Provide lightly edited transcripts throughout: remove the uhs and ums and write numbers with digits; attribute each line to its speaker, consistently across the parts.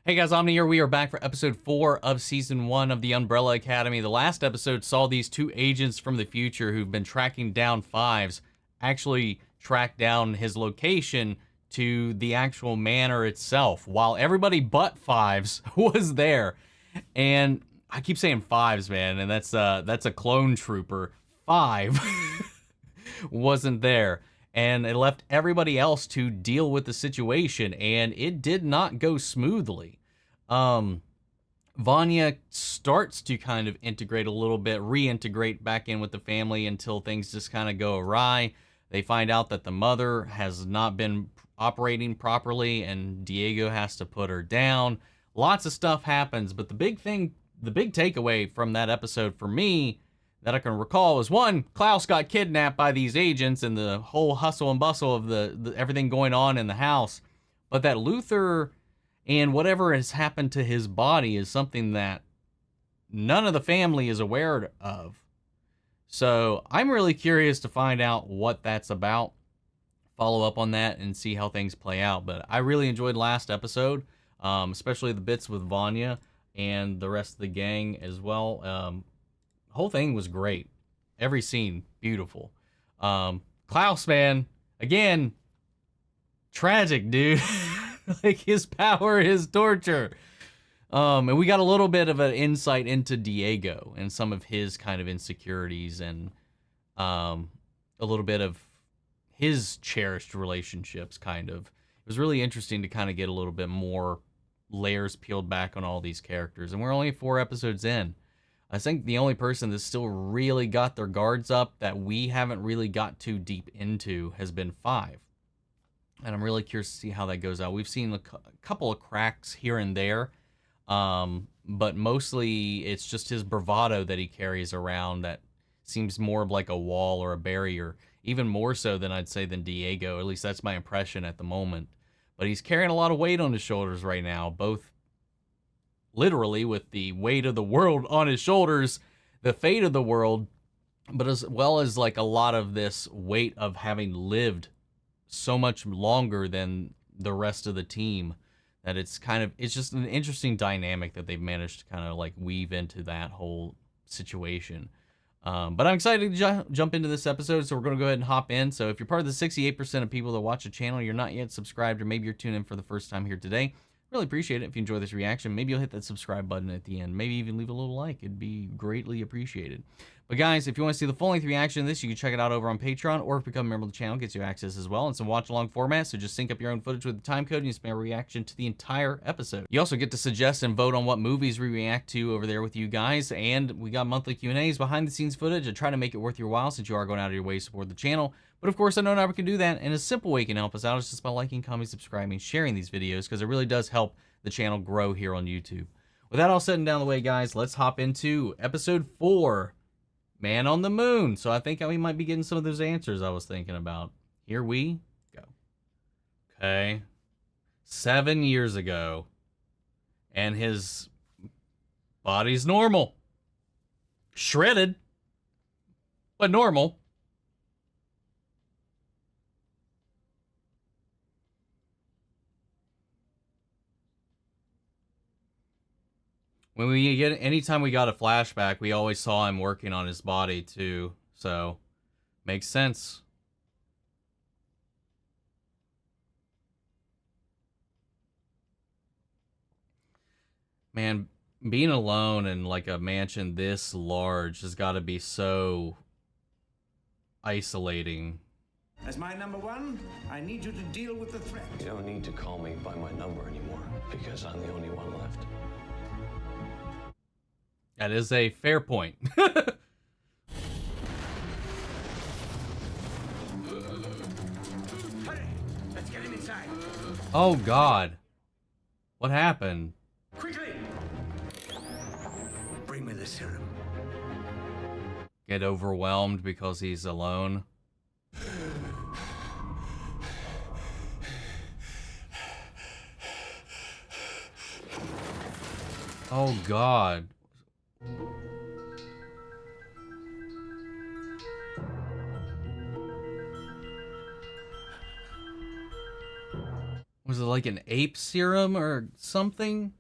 Speaker 1: Hey guys, Omni here. We are back for episode 4 of season 1 of the Umbrella Academy. The last episode saw these two agents from the future who've been tracking down Fives actually track down his location to the actual manor itself, while everybody but Fives was there. And I keep saying Fives, man, and that's a clone trooper. Five wasn't there. And it left everybody else to deal with the situation, and it did not go smoothly. Vanya starts to kind of integrate a little bit, reintegrate back in with the family until things just kind of go awry. They find out that the mother has not been operating properly, and Diego has to put her down. Lots of stuff happens, but the big takeaway from that episode for me that I can recall was, one, Klaus got kidnapped by these agents and the whole hustle and bustle of the everything going on in the house. But that Luther and whatever has happened to his body is something that none of the family is aware of. So I'm really curious to find out what that's about, follow up on that, and see how things play out. But I really enjoyed last episode, especially the bits with Vanya and the rest of the gang as well. Whole thing was great. Every scene, beautiful. Klaus, man, again, tragic, dude. Like his power, his torture. And we got a little bit of an insight into Diego and some of his kind of insecurities and a little bit of his cherished relationships, kind of. It was really interesting to kind of get a little bit more layers peeled back on all these characters. And we're only 4 episodes in. I think the only person that's still really got their guards up that we haven't really got too deep into has been Five. And I'm really curious to see how that goes out. We've seen a couple of cracks here and there, but mostly it's just his bravado that he carries around that seems more like a wall or a barrier, even more so than I'd say than Diego. At least that's my impression at the moment. But he's carrying a lot of weight on his shoulders right now, both literally with the weight of the world on his shoulders, the fate of the world, but as well as like a lot of this weight of having lived so much longer than the rest of the team, that it's just an interesting dynamic that they've managed to kind of like weave into that whole situation. But I'm excited to jump into this episode, so we're going to go ahead and hop in. So if you're part of the 68% of people that watch the channel, you're not yet subscribed, or maybe you're tuning in for the first time here today, really appreciate it if you enjoy this reaction. Maybe you'll hit that subscribe button at the end. Maybe even leave a little like. It'd be greatly appreciated. But guys, if you want to see the full-length reaction to this, you can check it out over on Patreon, or if you become a member of the channel, it gets you access as well, and some watch-along format, so just sync up your own footage with the time code and you spam a reaction to the entire episode. You also get to suggest and vote on what movies we react to over there with you guys, and we got monthly Q&As, behind-the-scenes footage, to try to make it worth your while since you are going out of your way to support the channel. But of course, I know now we can do that, and a simple way you can help us out is just by liking, commenting, subscribing, sharing these videos, because it really does help the channel grow here on YouTube. With that all said and down the way, guys, let's hop into episode 4. Man on the Moon. So I think we might be getting some of those answers I was thinking about. Here we go. Okay. 7 years ago. And his body's normal. Shredded. But normal. Anytime we got a flashback, we always saw him working on his body too. So, makes sense. Man, being alone in like a mansion this large has got to be so isolating.
Speaker 2: As my number one, I need you to deal with the threat.
Speaker 3: You don't need to call me by my number anymore, because I'm the only one left.
Speaker 1: That is a fair point.
Speaker 2: Hurry, let's get him inside.
Speaker 1: Oh, God. What happened?
Speaker 2: Quickly! Bring me the serum.
Speaker 1: Get overwhelmed because he's alone. Oh, God. Was it like an ape serum or something?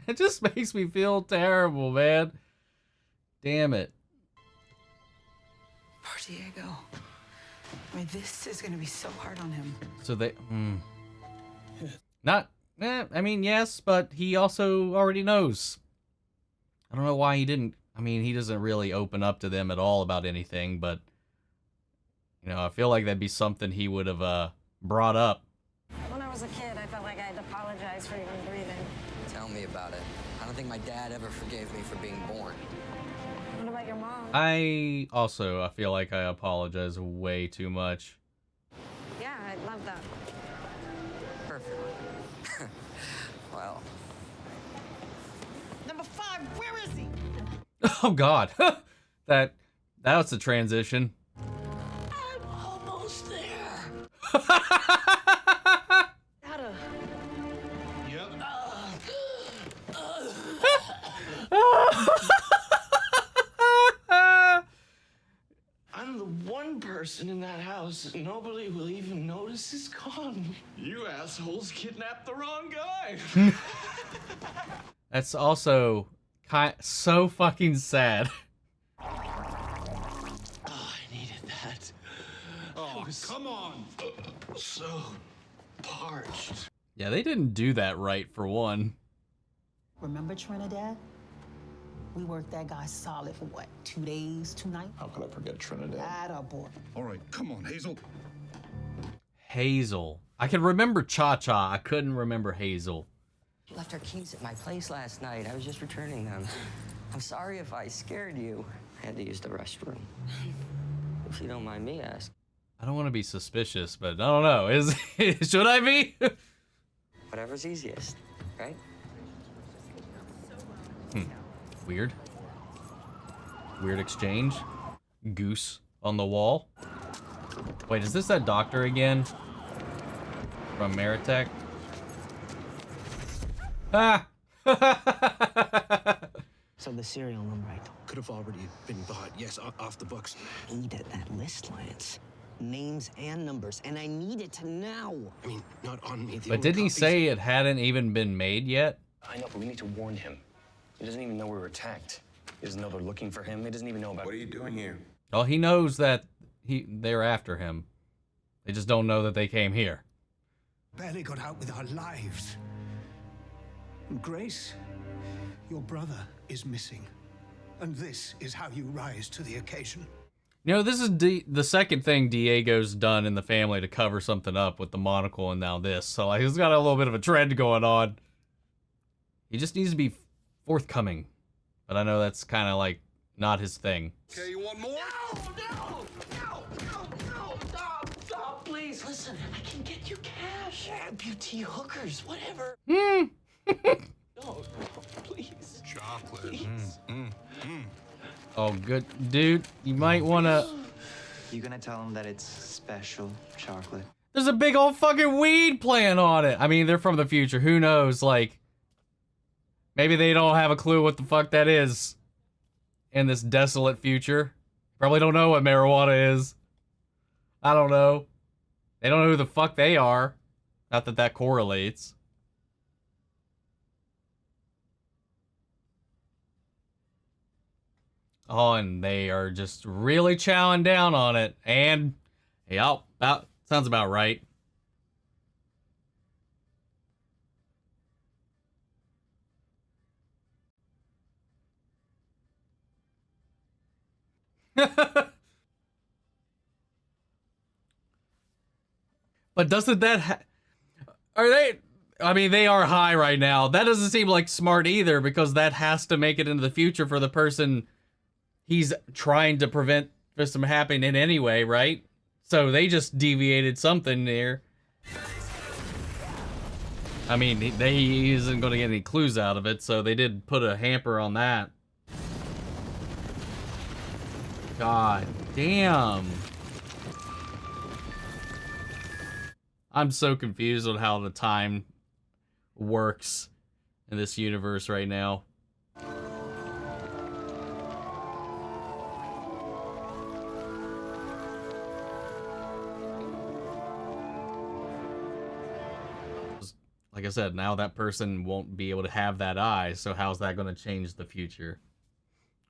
Speaker 1: It just makes me feel terrible, man. Damn it.
Speaker 4: Poor Diego. I mean, this is gonna be so hard on him.
Speaker 1: So they, I mean, yes, but he also already knows. I don't know why he didn't. I mean, he doesn't really open up to them at all about anything, but, you know, I feel like that'd be something he would have brought up.
Speaker 5: When I was a kid, I felt like I had to apologize for even breathing.
Speaker 6: Tell me about it. I don't think my dad ever forgave me for being born.
Speaker 5: What about your mom?
Speaker 1: I feel like I apologize way too much.
Speaker 5: Yeah, I love that.
Speaker 6: Perfect. Well.
Speaker 4: Number 5, where is he?
Speaker 1: Oh God, that was the transition.
Speaker 6: I'm almost there.
Speaker 4: Gotta.
Speaker 2: Yep.
Speaker 7: I'm the one person in that house that nobody will even notice is gone.
Speaker 2: You assholes kidnapped the wrong guy.
Speaker 1: That's also so fucking sad.
Speaker 7: Oh, I needed that.
Speaker 2: Oh, come on.
Speaker 7: So parched.
Speaker 1: Yeah, they didn't do that right for one.
Speaker 4: Remember Trinidad? We worked that guy solid for what, 2 days, 2 nights?
Speaker 3: How could I forget Trinidad?
Speaker 4: Attaboy.
Speaker 2: All right, come on, Hazel.
Speaker 1: Hazel. I can remember Cha-Cha. I couldn't remember Hazel.
Speaker 6: She left her keys at my place last night. I was just returning them. I'm sorry if I scared you. I had to use the restroom. If you don't mind me asking.
Speaker 1: I don't want to be suspicious, but I don't know. Should I be?
Speaker 6: Whatever's easiest, right?
Speaker 1: Weird. Weird exchange. Goose on the wall. Wait, is this that doctor again? From Meritech? Ah!
Speaker 8: So the serial number I
Speaker 9: Could have already been bought, yes, off the books.
Speaker 8: needed that list, Lance. Names and numbers, and I need it now.
Speaker 9: I mean, not on me. The
Speaker 1: But
Speaker 9: only
Speaker 1: didn't he
Speaker 9: copies-
Speaker 1: say it hadn't even been made yet?
Speaker 3: I know, but we need to warn him. He doesn't even know we were attacked. He doesn't know they're looking for him. He doesn't even know about.
Speaker 2: What are you doing here?
Speaker 1: Well, he knows that they're after him. They just don't know that they came here.
Speaker 10: Barely got out with our lives. And Grace, your brother is missing. And this is how you rise to the occasion.
Speaker 1: You know, this is the second thing Diego's done in the family to cover something up with the monocle and now this. So, like, he's got a little bit of a trend going on. He just needs to be forthcoming. But I know that's kind of, like, not his thing.
Speaker 2: Okay, you want more?
Speaker 7: No, stop, please. Listen, I can get you cash. Amputee hookers, whatever. No, please.
Speaker 2: Chocolate.
Speaker 7: Please.
Speaker 1: Oh, good. Dude, you might want to...
Speaker 8: You gonna tell him that it's special chocolate?
Speaker 1: There's a big old fucking weed plant on it. I mean, they're from the future. Who knows? Like, maybe they don't have a clue what the fuck that is in this desolate future. Probably don't know what marijuana is. I don't know. They don't know who the fuck they are. Not that that correlates. Oh, and they are just really chowing down on it. And, yeah, sounds about right. But doesn't that are they? I mean, they are high right now. That doesn't seem like smart either, because that has to make it into the future for the person he's trying to prevent this from happening in anyway, right? So they just deviated something there. I mean, he isn't going to get any clues out of it, so they did put a hamper on that. God damn. I'm so confused on how the time works in this universe right now. like I said, now that person won't be able to have that eye, so how's that going to change the future?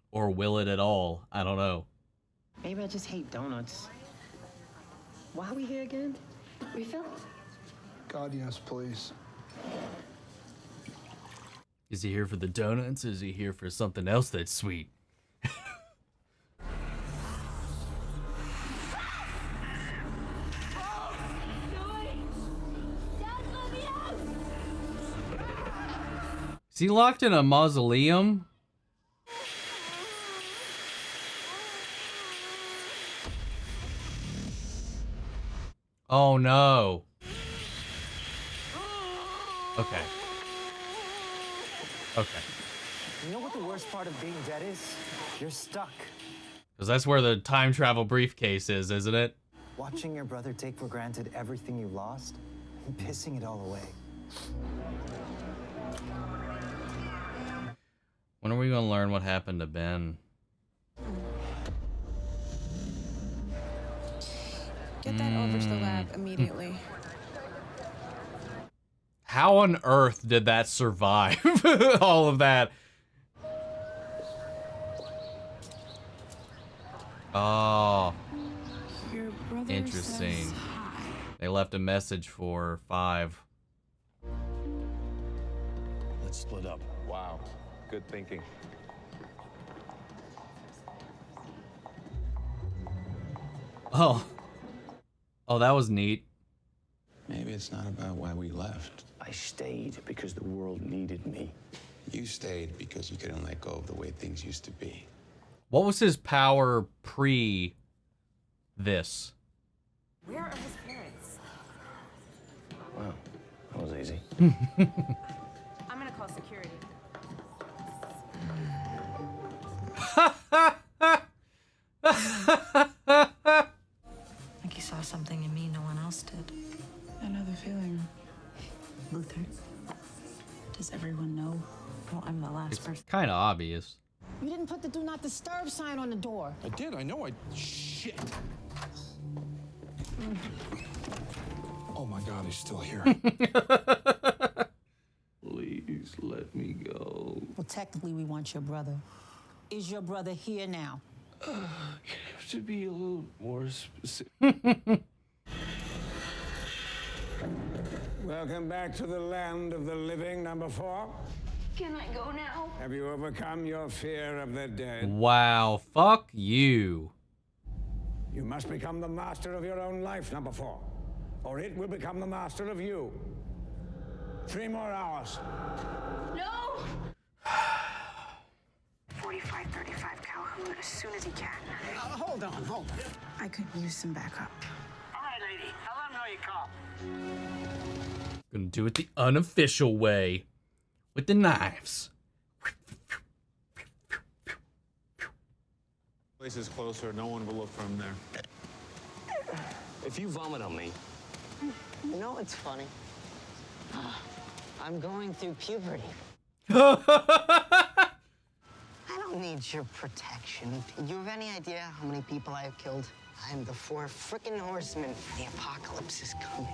Speaker 1: Or will it at all? I don't know.
Speaker 11: Maybe I just hate donuts. Why are we here again?
Speaker 5: Refill?
Speaker 10: God, yes, please.
Speaker 1: Is he here for the donuts? Is he here for something else that's sweet? Is he locked in a mausoleum? Oh no. Okay. Okay.
Speaker 12: You know what the worst part of being dead is? You're stuck.
Speaker 1: Because that's where the time travel briefcase is, isn't it?
Speaker 12: Watching your brother take for granted everything you lost and pissing it all away.
Speaker 1: When are we going to learn what happened to Ben?
Speaker 13: Get that over to the lab immediately.
Speaker 1: How on earth did that survive? All of that. Oh.
Speaker 13: Your brother
Speaker 1: Interesting.
Speaker 13: says
Speaker 1: They left a message for 5.
Speaker 3: Let's split up. Wow. Good thinking.
Speaker 1: Oh. Oh, that was neat.
Speaker 14: Maybe it's not about why we left.
Speaker 3: I stayed because the world needed me.
Speaker 14: You stayed because you couldn't let go of the way things used to be.
Speaker 1: What was his power pre this?
Speaker 5: Where are his parents?
Speaker 3: Wow, that was easy.
Speaker 5: I'm gonna call security.
Speaker 15: I think you saw something in me no one else did.
Speaker 13: I know the feeling.
Speaker 15: Luther, does everyone know? Well, I'm the last person.
Speaker 1: Kind of obvious.
Speaker 4: You didn't put the do not disturb sign on the door.
Speaker 9: I did. I know. Shit. Oh my God, he's still here.
Speaker 7: Please let me go.
Speaker 4: Well, technically, we want your brother. Is your brother here now?
Speaker 7: You have to be a little more specific.
Speaker 2: Welcome back to the land of the living, number 4.
Speaker 5: Can I go now?
Speaker 2: Have you overcome your fear of the dead?
Speaker 1: Wow, fuck you.
Speaker 2: You must become the master of your own life, number 4. Or it will become the master of you. 3 more hours.
Speaker 5: No!
Speaker 13: 4535 Calhoun as soon as he can.
Speaker 10: Hold on.
Speaker 13: I could use some backup.
Speaker 2: All right, lady. I'll let him know you called.
Speaker 1: Gonna do it the unofficial way. With the knives.
Speaker 16: Place is closer. No one will look from there.
Speaker 3: If you vomit on me,
Speaker 8: You know what's funny? I'm going through puberty. I don't need your protection. You have any idea how many people I have killed? I am the 4 frickin' horsemen. The apocalypse is coming.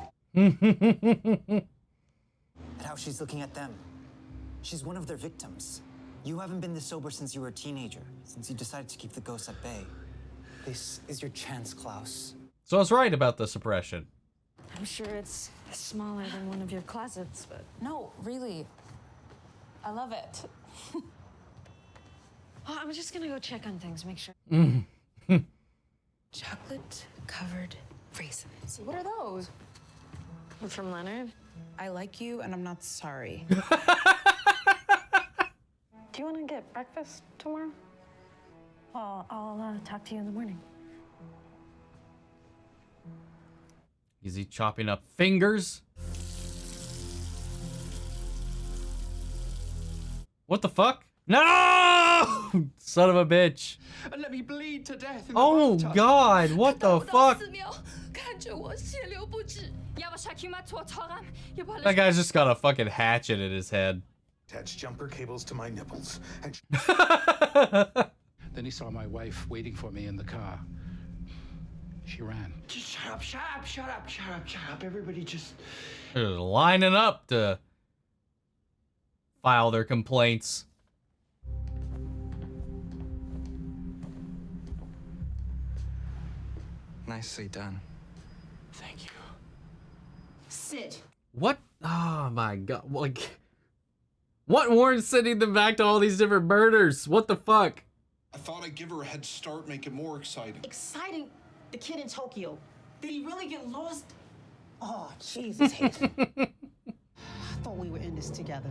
Speaker 12: At how she's looking at them. She's one of their victims. You haven't been this sober since you were a teenager, since you decided to keep the ghosts at bay. This is your chance, Klaus.
Speaker 1: So I was right about the suppression.
Speaker 15: I'm sure it's smaller than one of your closets, but...
Speaker 13: No, really. I love it.
Speaker 15: Oh, I'm just gonna go check on things, make sure.
Speaker 13: Chocolate-covered raisins. What are those?
Speaker 15: From Leonard.
Speaker 13: I like you, and I'm not sorry.
Speaker 5: Do you want to get breakfast tomorrow? Well, I'll talk to you in the morning.
Speaker 1: Is he chopping up fingers? What the fuck? No! Son of a bitch.
Speaker 7: And let me bleed to death.
Speaker 1: Oh God, what the fuck? That guy's just got a fucking hatchet in his head.
Speaker 10: Attach jumper cables to my nipples.
Speaker 17: Then he saw my wife waiting for me in the car.
Speaker 9: She ran.
Speaker 7: Just shut up, shut up, shut up, shut up, shut up. Everybody just...
Speaker 1: They're lining up to file their complaints.
Speaker 12: Nicely done.
Speaker 7: Thank you.
Speaker 13: Sit.
Speaker 1: What? Oh my god. Like, what warrants sending them back to all these different murders? What the fuck?
Speaker 9: I thought I'd give her a head start, make it more exciting.
Speaker 4: Exciting? The kid in Tokyo. Did he really get lost? Oh, Jesus, Hazel. I thought we were in this together.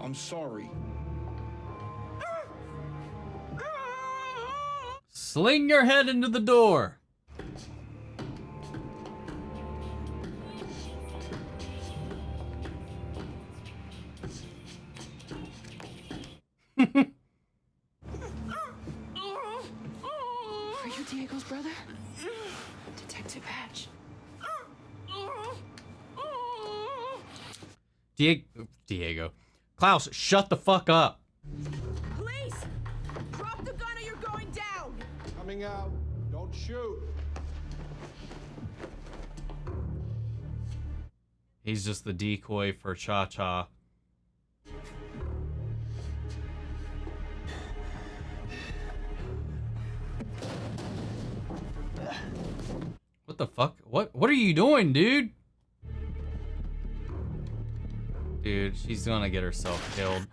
Speaker 9: I'm sorry.
Speaker 1: Sling your head into the door.
Speaker 13: Are you Diego's brother? Detective Hatch.
Speaker 1: Diego. Klaus, shut the fuck up.
Speaker 17: Police! Drop the gun or you're going down!
Speaker 9: Coming out. Don't shoot.
Speaker 1: He's just the decoy for Cha-Cha. What the fuck? What are you doing, dude? Dude, she's gonna get herself killed.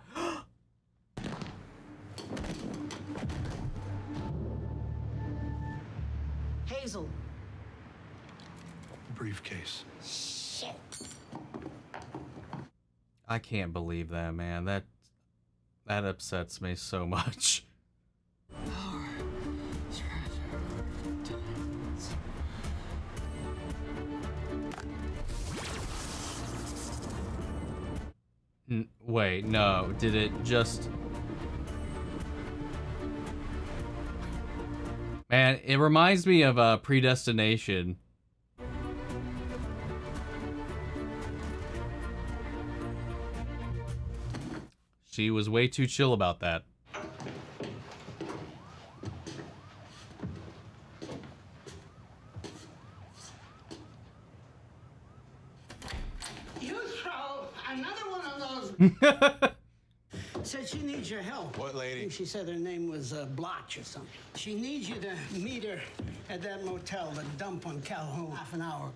Speaker 4: Hazel.
Speaker 9: Briefcase.
Speaker 4: Shit.
Speaker 1: I can't believe that, man. That upsets me so much. Wait, no. Did it just... Man, it reminds me of Predestination. She was way too chill about that.
Speaker 17: Another one of those.
Speaker 10: Said she needs your help.
Speaker 14: What lady?
Speaker 10: She said her name was Blige or something. She needs you to meet her at that motel, the dump on Calhoun, half an hour.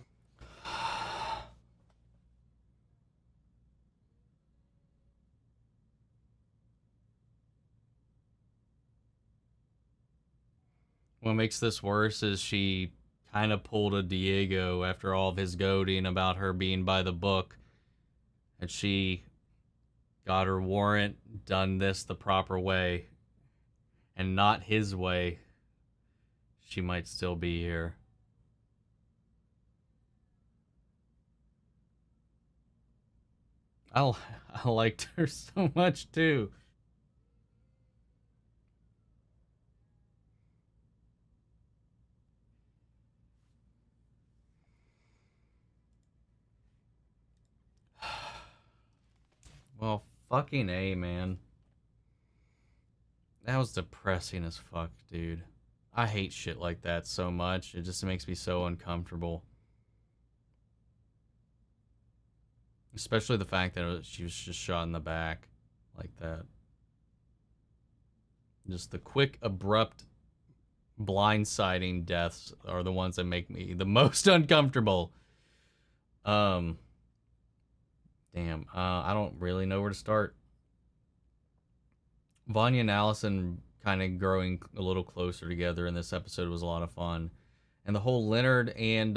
Speaker 1: What makes this worse is she kind of pulled a Diego after all of his goading about her being by the book. And she got her warrant, done this the proper way, and not his way, she might still be here. I liked her so much too. Well, fucking A, man. That was depressing as fuck, dude. I hate shit like that so much. It just makes me so uncomfortable. Especially the fact that she was just shot in the back like that. Just the quick, abrupt, blindsiding deaths are the ones that make me the most uncomfortable. Damn, I don't really know where to start. Vanya and Allison kind of growing a little closer together in this episode was a lot of fun. And the whole Leonard and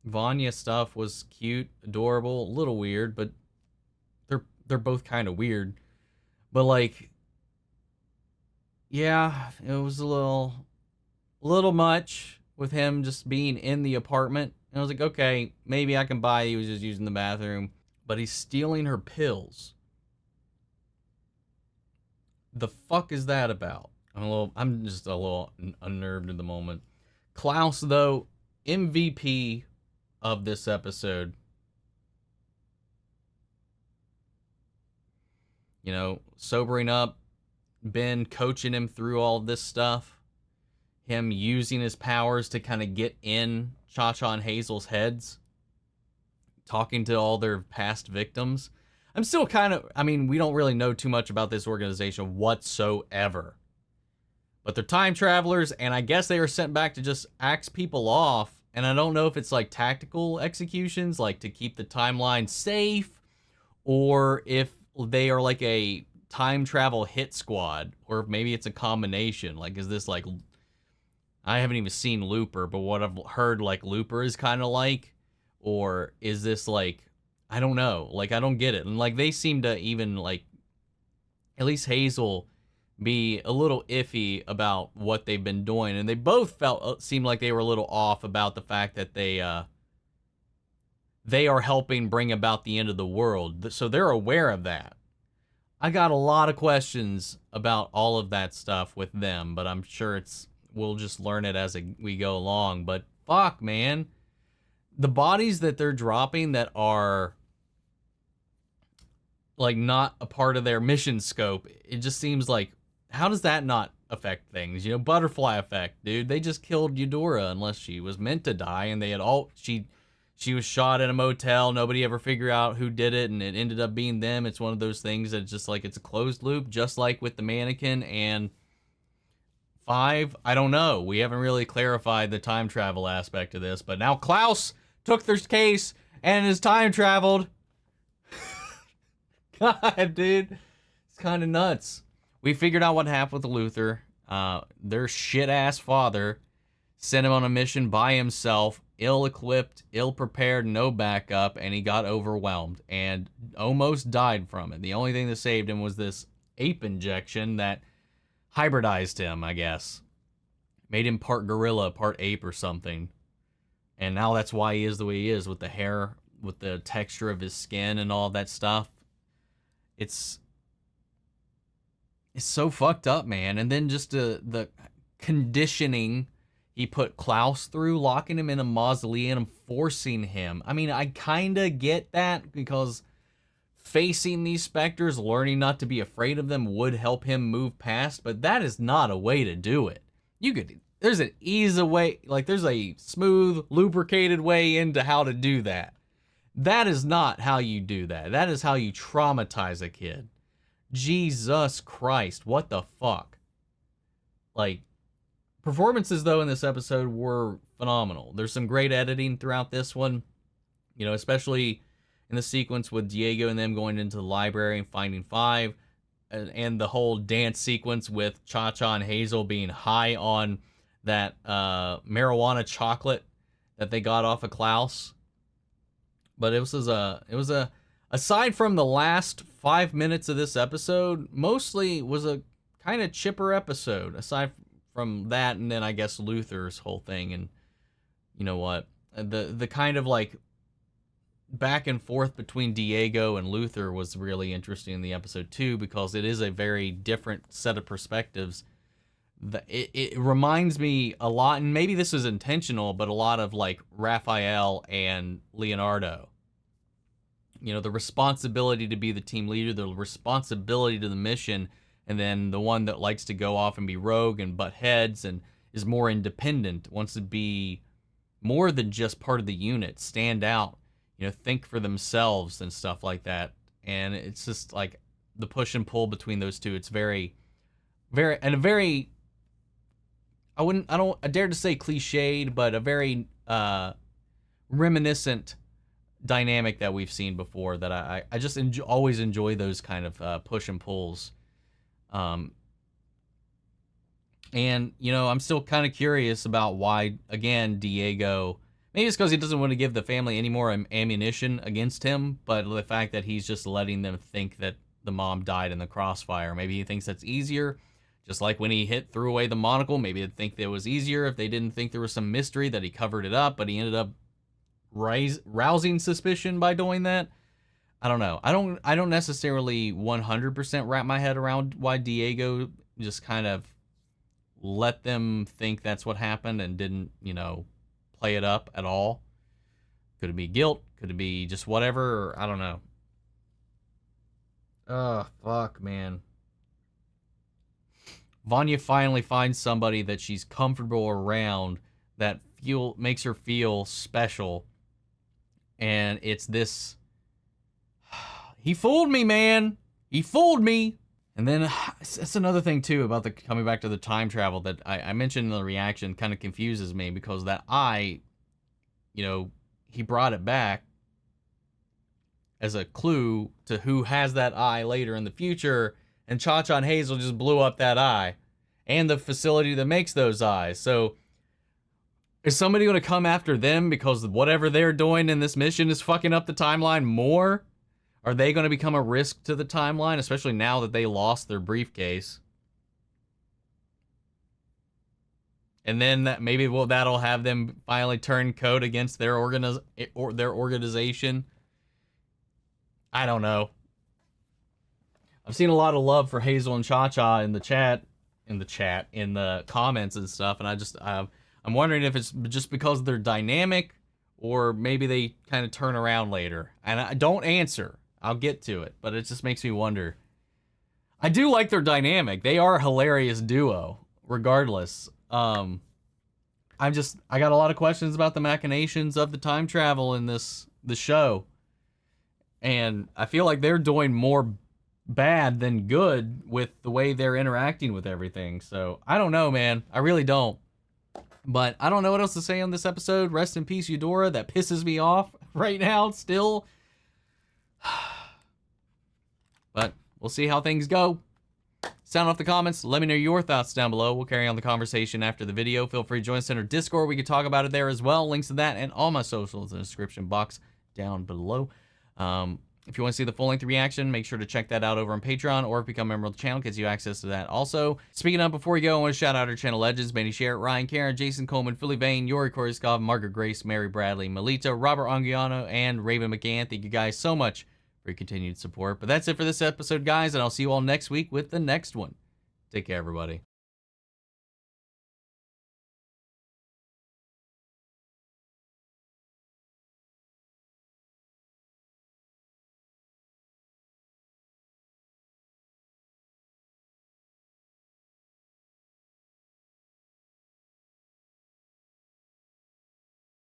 Speaker 1: Vanya stuff was cute, adorable, a little weird, but they're both kind of weird. But like, yeah, it was a little much with him just being in the apartment. And I was like, okay, maybe I can buy he was just using the bathroom. But he's stealing her pills. The fuck is that about? I'm just a little unnerved at the moment. Klaus, though, MVP of this episode. You know, sobering up, Ben coaching him through all this stuff. him using his powers to kind of get in Cha-Cha and Hazel's heads, talking to all their past victims. I'm still kind of, I mean, we don't really know too much about this organization whatsoever. But they're time travelers, and I guess they are sent back to just axe people off. And I don't know if it's like tactical executions, like to keep the timeline safe, or if they are like a time travel hit squad, or maybe it's a combination. Like, is this like, I haven't even seen Looper, but what I've heard like Looper is kind of like, or is this like, I don't know, like I don't get it. And like they seem to even like, at least Hazel, be a little iffy about what they've been doing, and they both seemed like they were a little off about the fact that they are helping bring about the end of the world, so they're aware of that. I got a lot of questions about all of that stuff with them, but I'm sure we'll just learn it as we go along. But fuck, man, the bodies that they're dropping that are like not a part of their mission scope, it just seems like, how does that not affect things? You know, butterfly effect, dude. They just killed Eudora unless she was meant to die, and they had she was shot in a motel. Nobody ever figured out who did it, and it ended up being them. It's one of those things that's just like, it's a closed loop, just like with the mannequin and 5. I don't know. We haven't really clarified the time travel aspect of this, but now Klaus took their case and has time traveled. God, dude, it's kind of nuts. We figured out what happened with Luther. Their shit-ass father sent him on a mission by himself, ill-equipped, ill-prepared, no backup, and he got overwhelmed and almost died from it. The only thing that saved him was this ape injection that hybridized him, I guess. Made him part gorilla, part ape or something. And now that's why he is the way he is, with the hair, with the texture of his skin and all that stuff. It's so fucked up, man. And then just the conditioning he put Klaus through, locking him in a mausoleum, forcing him. I mean, I kind of get that, because facing these specters, learning not to be afraid of them would help him move past, but that is not a way to do it. There's an easy way, like there's a smooth, lubricated way into how to do that. That is not how you do that. That is how you traumatize a kid. Jesus Christ, what the fuck? Like, performances, though, in this episode were phenomenal. There's some great editing throughout this one, you know, especially in the sequence with Diego and them going into the library and finding 5, and the whole dance sequence with Cha-Cha and Hazel being high on that marijuana chocolate that they got off of Klaus. But it was aside from the last 5 minutes of this episode, mostly was a kind of chipper episode, aside from that, and then I guess Luther's whole thing. And you know what, the kind of like back and forth between Diego and Luther was really interesting in the episode too, because it is a very different set of perspectives. It reminds me a lot, and maybe this is intentional, but a lot of like Raphael and Leonardo. You know, the responsibility to be the team leader, the responsibility to the mission, and then the one that likes to go off and be rogue and butt heads and is more independent, wants to be more than just part of the unit, stand out, you know, think for themselves and stuff like that. And it's just like the push and pull between those two. It's very, very, and a very, I dare to say cliched, but a very reminiscent dynamic that we've seen before, that I just always enjoy those kind of push and pulls. And, you know, I'm still kind of curious about why, again, Diego, maybe it's because he doesn't want to give the family any more ammunition against him, but the fact that he's just letting them think that the mom died in the crossfire. Maybe he thinks that's easier. Just like when he threw away the monocle, maybe they'd think that it was easier if they didn't think there was some mystery, that he covered it up, but he ended up rousing suspicion by doing that. I don't know. I don't necessarily 100% wrap my head around why Diego just kind of let them think that's what happened and didn't, you know, play it up at all. Could it be guilt? Could it be just whatever? Or, I don't know. Oh, fuck, man. Vanya finally finds somebody that she's comfortable around, that makes her feel special. And it's this, he fooled me, man. He fooled me. And then that's another thing too about the coming back to the time travel that I mentioned in the reaction, kind of confuses me, because that eye, you know, he brought it back as a clue to who has that eye later in the future, and Cha-Cha and Hazel just blew up that eye and the facility that makes those eyes. So is somebody going to come after them because whatever they're doing in this mission is fucking up the timeline more? Are they going to become a risk to the timeline, especially now that they lost their briefcase? And then that maybe that'll have them finally turn code against their organization. I don't know. I've seen a lot of love for Hazel and Cha-Cha in the comments and stuff, and I'm wondering if it's just because they're dynamic, or maybe they kind of turn around later. And I don't answer. I'll get to it, but it just makes me wonder. I do like their dynamic. They are a hilarious duo, regardless. I got a lot of questions about the machinations of the time travel in the show. And I feel like they're doing more bad than good with the way they're interacting with everything. So I don't know, man. I really don't. But I don't know what else to say on this episode. Rest in peace, Eudora. That pisses me off right now still. But we'll see how things go. Sound off the comments. Let me know your thoughts down below. We'll carry on the conversation after the video. Feel free to join us in our Discord. We can talk about it there as well. Links to that and all my socials in the description box down below. If you want to see the full-length reaction, make sure to check that out over on Patreon, or become a member of the channel, gets you access to that also. Speaking of, before we go, I want to shout out our channel legends: Benny Sherritt, Ryan Karen, Jason Coleman, Philly Vane, Yori Korskov, Margaret Grace, Mary Bradley, Melita, Robert Anguiano, and Raven McGann. Thank you guys so much for your continued support. But that's it for this episode, guys, and I'll see you all next week with the next one. Take care, everybody.